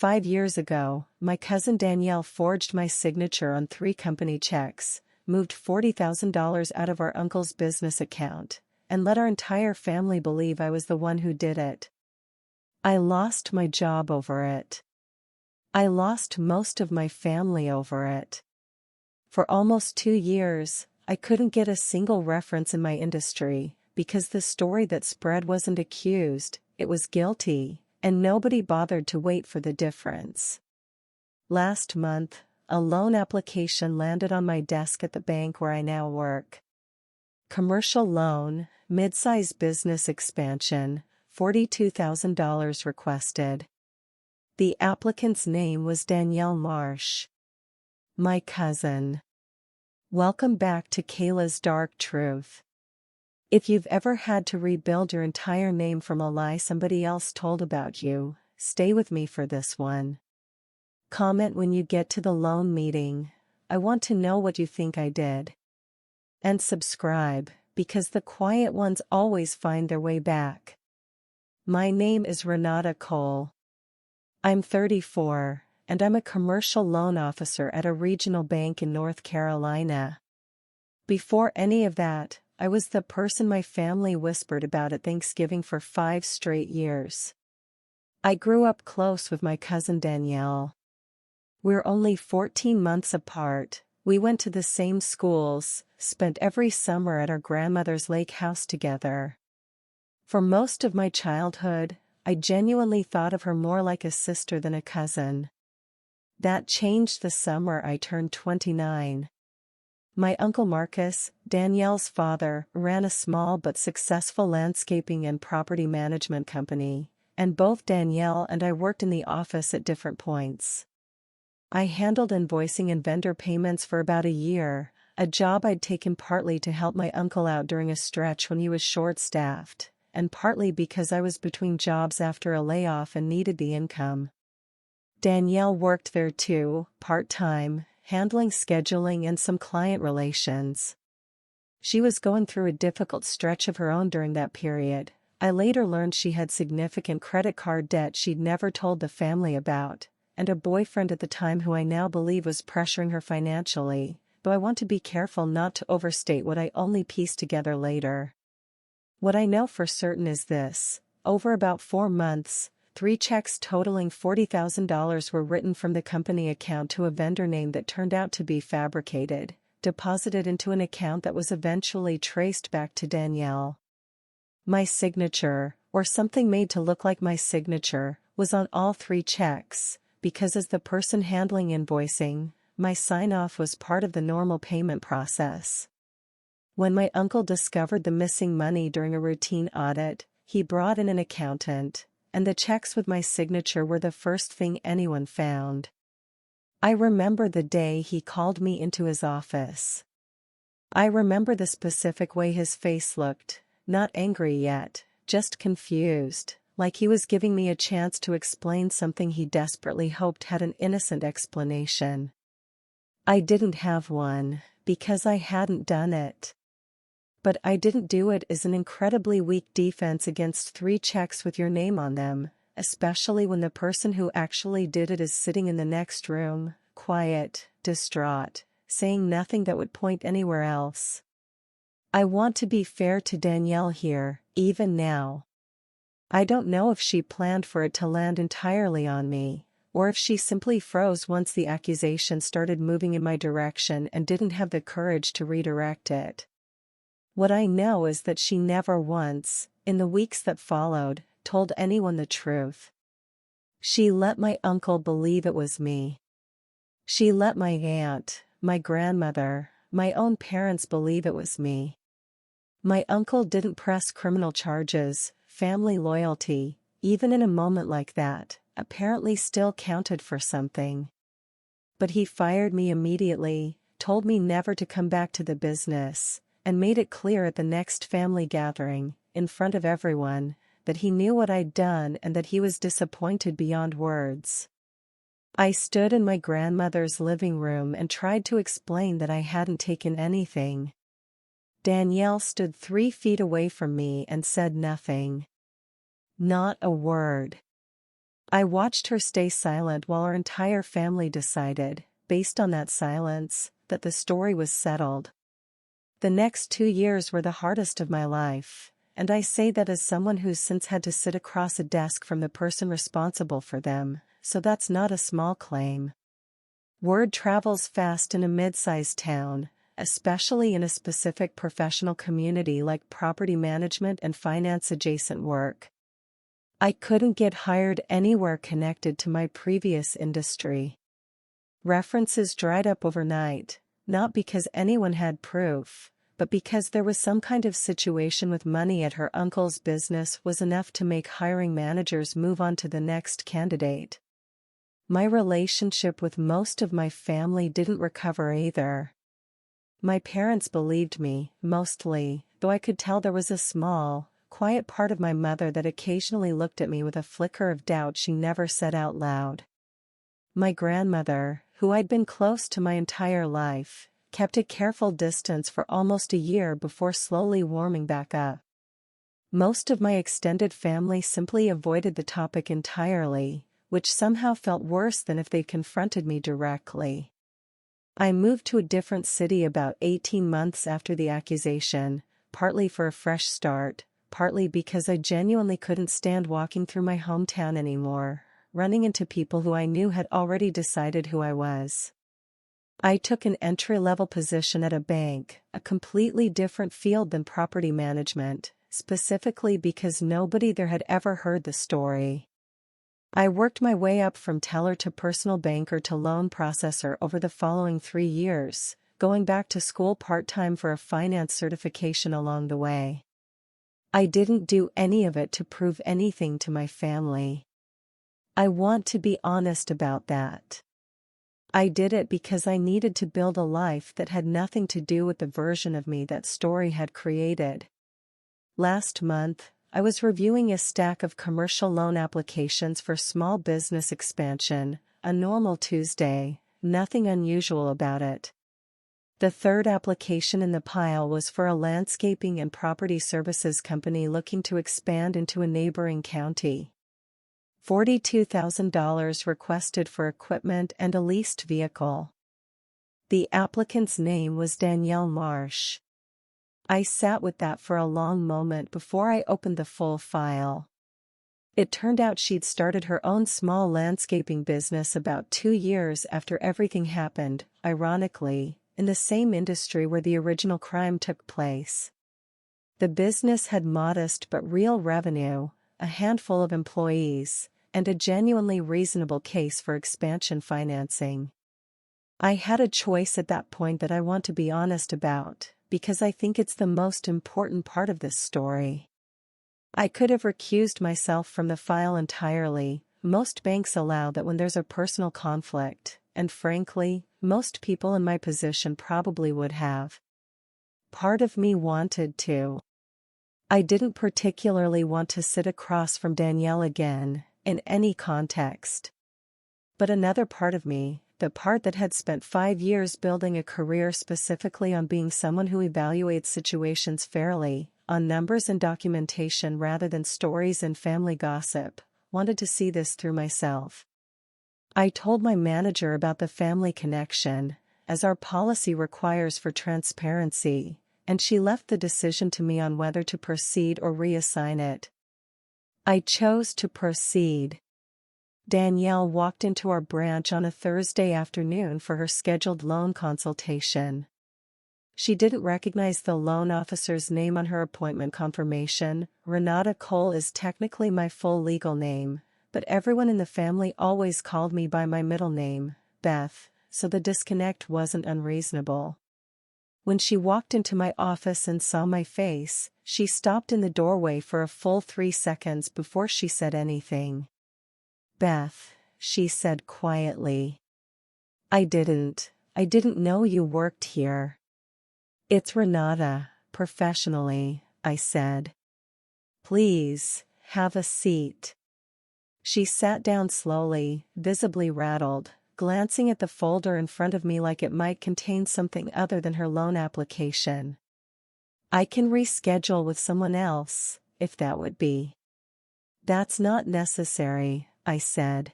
5 years ago, my cousin Danielle forged my signature on 3 company checks, moved $40,000 out of our uncle's business account, and let our entire family believe I was the one who did it. I lost my job over it. I lost most of my family over it. For almost 2 years, I couldn't get a single reference in my industry, because the story that spread wasn't accused, it was guilty, and nobody bothered to wait for the difference. Last month, a loan application landed on my desk at the bank where I now work. Commercial loan, mid-size business expansion, $42,000 requested. The applicant's name was Danielle Marsh. My cousin. Welcome back to Kayla's Dark Truth. If you've ever had to rebuild your entire name from a lie somebody else told about you, stay with me for this one. Comment when you get to the loan meeting. I want to know what you think I did. And subscribe, because the quiet ones always find their way back. My name is Renata Cole. I'm 34, and I'm a commercial loan officer at a regional bank in North Carolina. Before any of that, I was the person my family whispered about at Thanksgiving for 5 straight years. I grew up close with my cousin Danielle. We're only 14 months apart. We went to the same schools, spent every summer at our grandmother's lake house together. For most of my childhood, I genuinely thought of her more like a sister than a cousin. That changed the summer I turned 29. My Uncle Marcus, Danielle's father, ran a small but successful landscaping and property management company, and both Danielle and I worked in the office at different points. I handled invoicing and vendor payments for about a year, a job I'd taken partly to help my uncle out during a stretch when he was short-staffed, and partly because I was between jobs after a layoff and needed the income. Danielle worked there too, part-time, handling scheduling and some client relations. She was going through a difficult stretch of her own during that period. I later learned she had significant credit card debt she'd never told the family about, and a boyfriend at the time who I now believe was pressuring her financially, though I want to be careful not to overstate what I only pieced together later. What I know for certain is this: over about 4 months, 3 checks totaling $40,000 were written from the company account to a vendor name that turned out to be fabricated, deposited into an account that was eventually traced back to Danielle. My signature, or something made to look like my signature, was on all 3 checks, because as the person handling invoicing, my sign-off was part of the normal payment process. When my uncle discovered the missing money during a routine audit, he brought in an accountant, and the checks with my signature were the first thing anyone found. I remember the day he called me into his office. I remember the specific way his face looked, not angry yet, just confused, like he was giving me a chance to explain something he desperately hoped had an innocent explanation. I didn't have one, because I hadn't done it. But I didn't do it as an incredibly weak defense against 3 checks with your name on them, especially when the person who actually did it is sitting in the next room, quiet, distraught, saying nothing that would point anywhere else. I want to be fair to Danielle here, even now. I don't know if she planned for it to land entirely on me, or if she simply froze once the accusation started moving in my direction and didn't have the courage to redirect it. What I know is that she never once, in the weeks that followed, told anyone the truth. She let my uncle believe it was me. She let my aunt, my grandmother, my own parents believe it was me. My uncle didn't press criminal charges. Family loyalty, even in a moment like that, apparently still counted for something. But he fired me immediately, told me never to come back to the business, and made it clear at the next family gathering, in front of everyone, that he knew what I'd done and that he was disappointed beyond words. I stood in my grandmother's living room and tried to explain that I hadn't taken anything. Danielle stood 3 feet away from me and said nothing. Not a word. I watched her stay silent while our entire family decided, based on that silence, that the story was settled. The next 2 years were the hardest of my life, and I say that as someone who's since had to sit across a desk from the person responsible for them, so that's not a small claim. Word travels fast in a mid-sized town, especially in a specific professional community like property management and finance-adjacent work. I couldn't get hired anywhere connected to my previous industry. References dried up overnight, not because anyone had proof, but because there was some kind of situation with money at her uncle's business was enough to make hiring managers move on to the next candidate. My relationship with most of my family didn't recover either. My parents believed me, mostly, though I could tell there was a small, quiet part of my mother that occasionally looked at me with a flicker of doubt she never said out loud. My grandmother, who I'd been close to my entire life, kept a careful distance for almost a year before slowly warming back up. Most of my extended family simply avoided the topic entirely, which somehow felt worse than if they'd confronted me directly. I moved to a different city about 18 months after the accusation, partly for a fresh start, partly because I genuinely couldn't stand walking through my hometown anymore, running into people who I knew had already decided who I was. I took an entry-level position at a bank, a completely different field than property management, specifically because nobody there had ever heard the story. I worked my way up from teller to personal banker to loan processor over the following 3 years, going back to school part-time for a finance certification along the way. I didn't do any of it to prove anything to my family. I want to be honest about that. I did it because I needed to build a life that had nothing to do with the version of me that story had created. Last month, I was reviewing a stack of commercial loan applications for small business expansion, a normal Tuesday, nothing unusual about it. The third application in the pile was for a landscaping and property services company looking to expand into a neighboring county. $42,000 requested for equipment and a leased vehicle. The applicant's name was Danielle Marsh. I sat with that for a long moment before I opened the full file. It turned out she'd started her own small landscaping business about 2 years after everything happened, ironically, in the same industry where the original crime took place. The business had modest but real revenue, a handful of employees, and a genuinely reasonable case for expansion financing. I had a choice at that point that I want to be honest about, because I think it's the most important part of this story. I could have recused myself from the file entirely. Most banks allow that when there's a personal conflict, and frankly, most people in my position probably would have. Part of me wanted to. I didn't particularly want to sit across from Danielle again, in any context. But another part of me, the part that had spent 5 years building a career specifically on being someone who evaluates situations fairly, on numbers and documentation rather than stories and family gossip, wanted to see this through myself. I told my manager about the family connection, as our policy requires for transparency, and she left the decision to me on whether to proceed or reassign it. I chose to proceed. Danielle walked into our branch on a Thursday afternoon for her scheduled loan consultation. She didn't recognize the loan officer's name on her appointment confirmation. Renata Cole is technically my full legal name, but everyone in the family always called me by my middle name, Beth, so the disconnect wasn't unreasonable. When she walked into my office and saw my face, she stopped in the doorway for a full 3 seconds before she said anything. "Beth," she said quietly. I didn't know you worked here." "It's Renata, professionally," I said. "Please, have a seat." She sat down slowly, visibly rattled, glancing at the folder in front of me like it might contain something other than her loan application. "I can reschedule with someone else, if that would be." "That's not necessary," I said.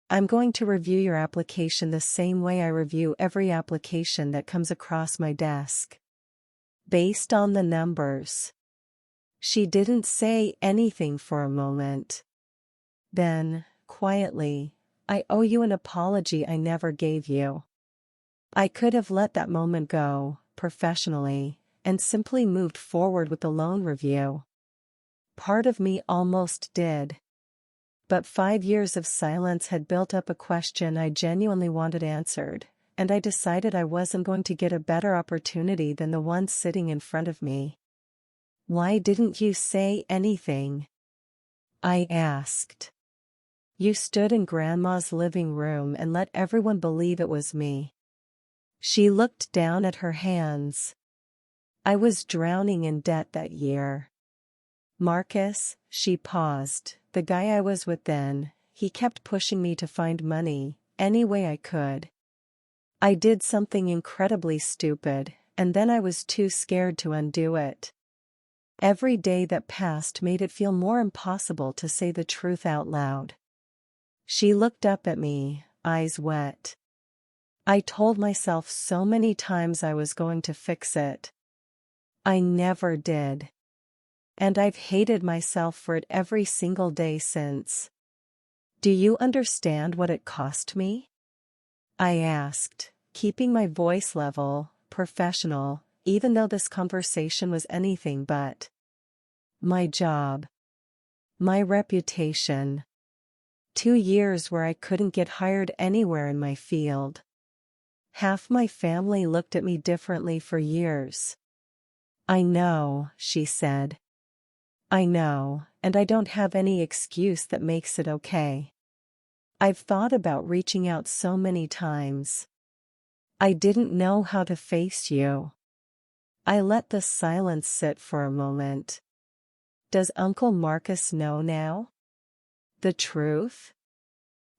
I'm going to review your application the same way I review every application that comes across my desk. Based on the numbers. She didn't say anything for a moment. Then, quietly, I owe you an apology I never gave you. I could have let that moment go, professionally, and simply moved forward with the loan review. Part of me almost did. But 5 years of silence had built up a question I genuinely wanted answered, and I decided I wasn't going to get a better opportunity than the one sitting in front of me. Why didn't you say anything? I asked. You stood in Grandma's living room and let everyone believe it was me. She looked down at her hands. I was drowning in debt that year. Marcus, she paused, the guy I was with then, he kept pushing me to find money, any way I could. I did something incredibly stupid, and then I was too scared to undo it. Every day that passed made it feel more impossible to say the truth out loud. She looked up at me, eyes wet. I told myself so many times I was going to fix it. I never did. And I've hated myself for it every single day since. Do you understand what it cost me? I asked, keeping my voice level, professional, even though this conversation was anything but. My job. My reputation. 2 years where I couldn't get hired anywhere in my field. Half my family looked at me differently for years. I know, she said. I know, and I don't have any excuse that makes it okay. I've thought about reaching out so many times. I didn't know how to face you. I let the silence sit for a moment. Does Uncle Marcus know now? The truth?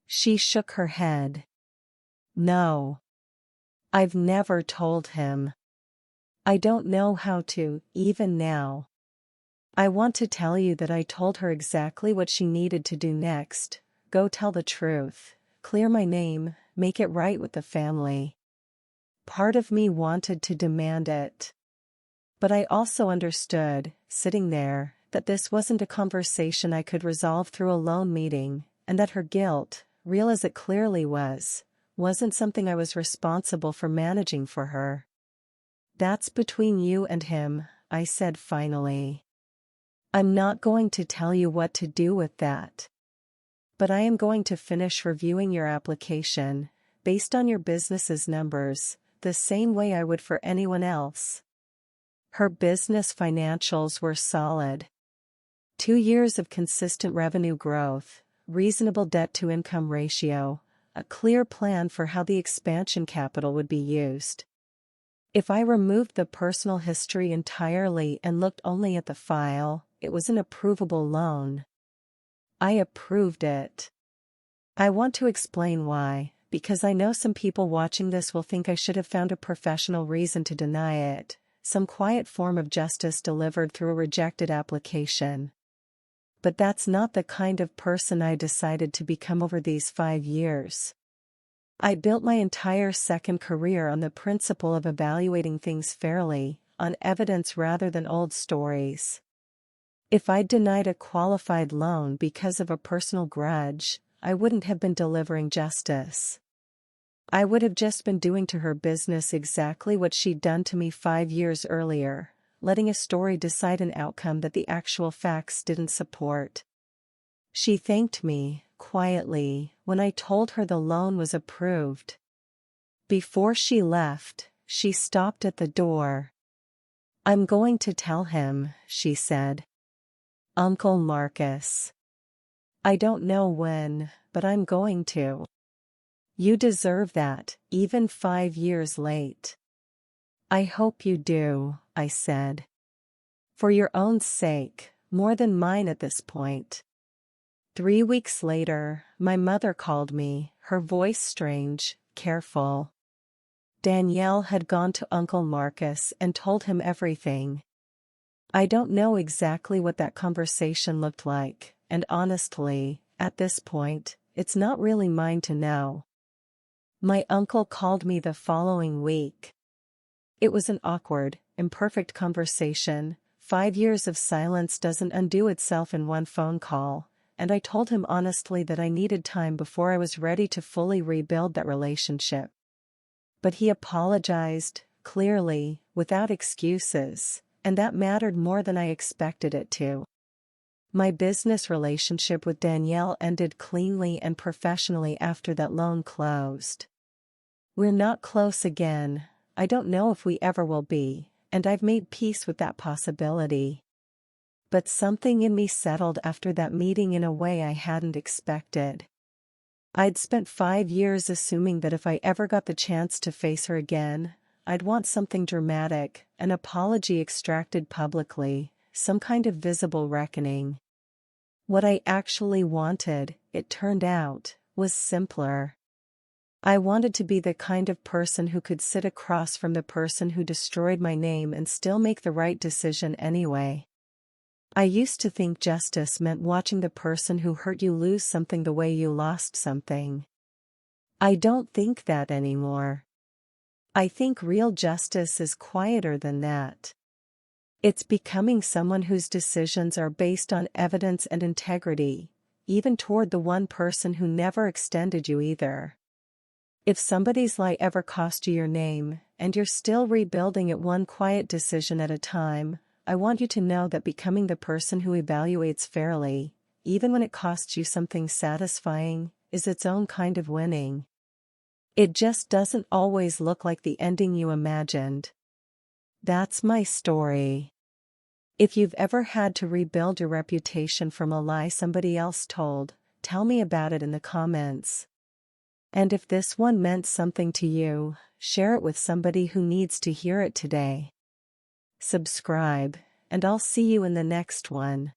She shook her head. No. I've never told him. I don't know how to, even now. I want to tell you that I told her exactly what she needed to do next. Go tell the truth, clear my name, make it right with the family. Part of me wanted to demand it. But I also understood, sitting there, that this wasn't a conversation I could resolve through a lone meeting, and that her guilt, real as it clearly was, wasn't something I was responsible for managing for her. That's between you and him, I said finally. I'm not going to tell you what to do with that. But I am going to finish reviewing your application, based on your business's numbers, the same way I would for anyone else. Her business financials were solid. 2 years of consistent revenue growth, reasonable debt-to-income ratio, a clear plan for how the expansion capital would be used. If I removed the personal history entirely and looked only at the file, it was an approvable loan. I approved it. I want to explain why, because I know some people watching this will think I should have found a professional reason to deny it, some quiet form of justice delivered through a rejected application. But that's not the kind of person I decided to become over these 5 years. I built my entire second career on the principle of evaluating things fairly, on evidence rather than old stories. If I'd denied a qualified loan because of a personal grudge, I wouldn't have been delivering justice. I would have just been doing to her business exactly what she'd done to me 5 years earlier, letting a story decide an outcome that the actual facts didn't support. She thanked me, quietly, when I told her the loan was approved. Before she left, she stopped at the door. I'm going to tell him, she said. Uncle Marcus. I don't know when, but I'm going to. You deserve that, even 5 years late. I hope you do, I said. For your own sake, more than mine at this point. 3 weeks later, my mother called me, her voice strange, careful. Danielle had gone to Uncle Marcus and told him everything. I don't know exactly what that conversation looked like, and honestly, at this point, it's not really mine to know. My uncle called me the following week. It was an awkward, imperfect conversation. 5 years of silence doesn't undo itself in one phone call, and I told him honestly that I needed time before I was ready to fully rebuild that relationship. But he apologized, clearly, without excuses, and that mattered more than I expected it to. My business relationship with Danielle ended cleanly and professionally after that loan closed. We're not close again. I don't know if we ever will be, and I've made peace with that possibility. But something in me settled after that meeting in a way I hadn't expected. I'd spent 5 years assuming that if I ever got the chance to face her again, I'd want something dramatic, an apology extracted publicly, some kind of visible reckoning. What I actually wanted, it turned out, was simpler. I wanted to be the kind of person who could sit across from the person who destroyed my name and still make the right decision anyway. I used to think justice meant watching the person who hurt you lose something the way you lost something. I don't think that anymore. I think real justice is quieter than that. It's becoming someone whose decisions are based on evidence and integrity, even toward the one person who never extended you either. If somebody's lie ever cost you your name, and you're still rebuilding it one quiet decision at a time, I want you to know that becoming the person who evaluates fairly, even when it costs you something satisfying, is its own kind of winning. It just doesn't always look like the ending you imagined. That's my story. If you've ever had to rebuild your reputation from a lie somebody else told, tell me about it in the comments. And if this one meant something to you, share it with somebody who needs to hear it today. Subscribe, and I'll see you in the next one.